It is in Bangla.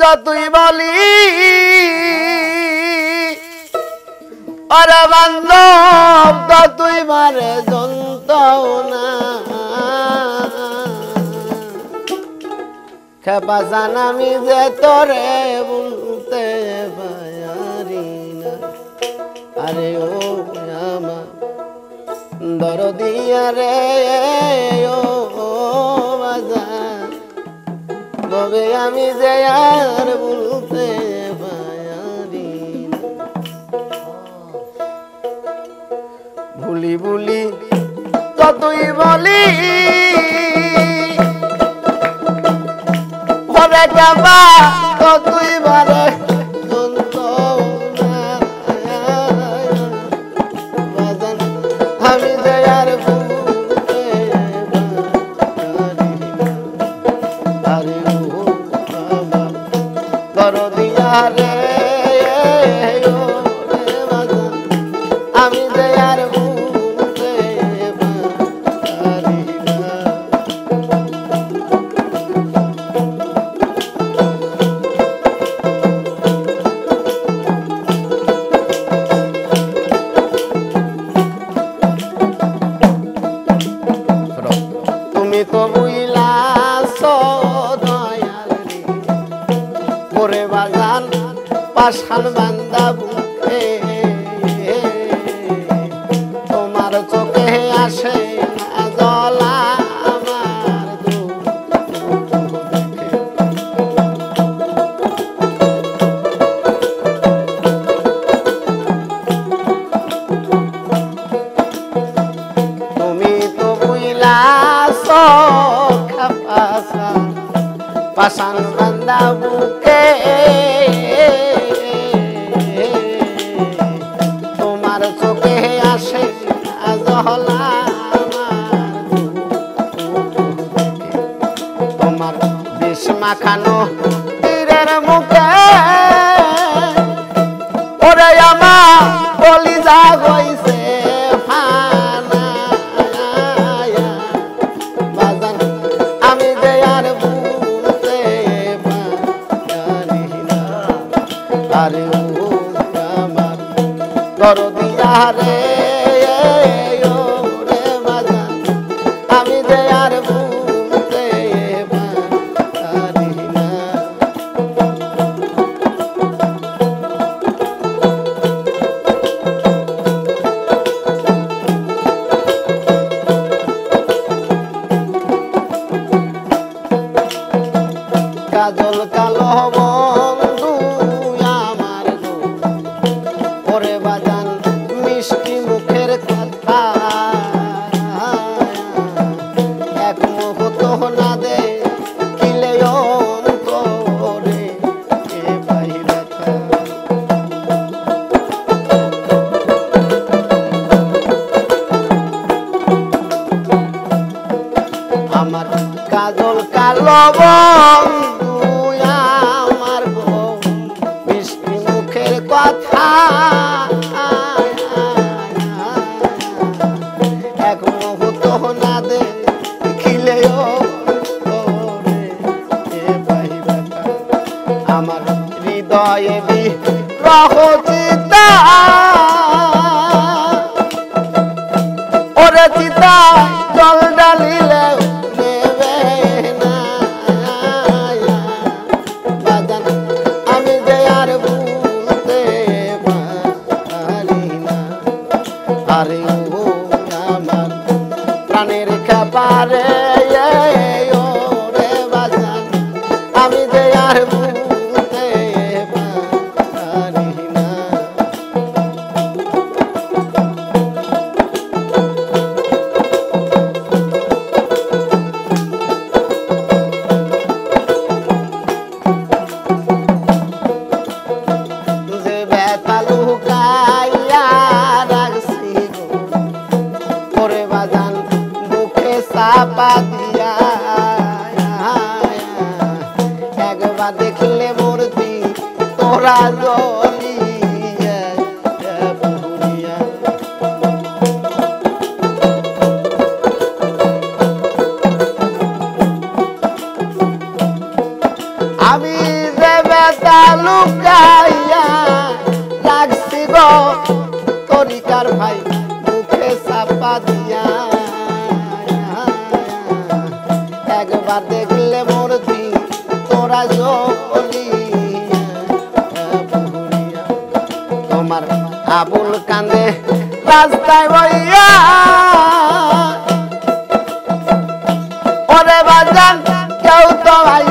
যতই বলি আরে বান্ধব ততই মারে যন্ত্রণা খেপাসান আমি যে তোরে বলতে পারি না আরে ও আমার দরদিয়া রে ও বাজার তবে আমি যে আর বলতে পারি না ভুলি ভুলি ততই বলি ওরে কাবা ততই বারে আমি যে আর বলতে পারি না আরে ও বাবা দরদিয়া রে ও রে বাবা আমি যে আর বলতে পারি না তুমি তো বুঝলাছ দয়াল রে ওরে বাগান পাশান বান্দা বুকে তোমার চোখে আসে না জলা আমার দেখে তুমি তো বুঝলাছ খাপাসান পাশান বান্দা বুকে তোমার চোখে আসে জহলা তোমার বিষ মাখানো তীরের মুখে ওরে আমার কলিজা হইছে ফানা বাজান আমি যে আর বলতে পারি না আরে ও আমার দরদিয়া রে ও রে বাজান আমি যে আর বলতে পারি না কাজল কালো বন্ধু আমার গো ওরে বাজান মিষ্টি মুখের কথা এক মুহূর্ত না দে কিলে অন্তরে এ পাই ব্যথা আমার কাজল কালো বন্ধু আমার গো মিষ্টি মুখের কথা এক মুহূর্ত না দে খিলেও পাই ব্যথা আমার হৃদয়ে বিরহ চিতা ওরে চিতা জল ডালিলে নেবে না বাজান আমি যে আর বলতে পারি না আরে ও আমার প্রাণের খাবারে ও রে বাজান আমি যে আর বলতে পারি না যে ব্যথা লুকাইয়া রাখছি গো ওরে বাজান বুকে চাপা দিয়া একবার দেখলে মূর্তি তোরা জ্বলিয়া পুরিয়া আমি যে ব্যথা লুকাইয়া রাখছি গো তরিকার ভাই মুখে চাপা দিয়া একবার দেখলে মূর্তি তোরা জ্বলিয়া তোমার আবুল কান্দে রাস্তায় বইয়া ওরে বাজান কেউ তো ভাই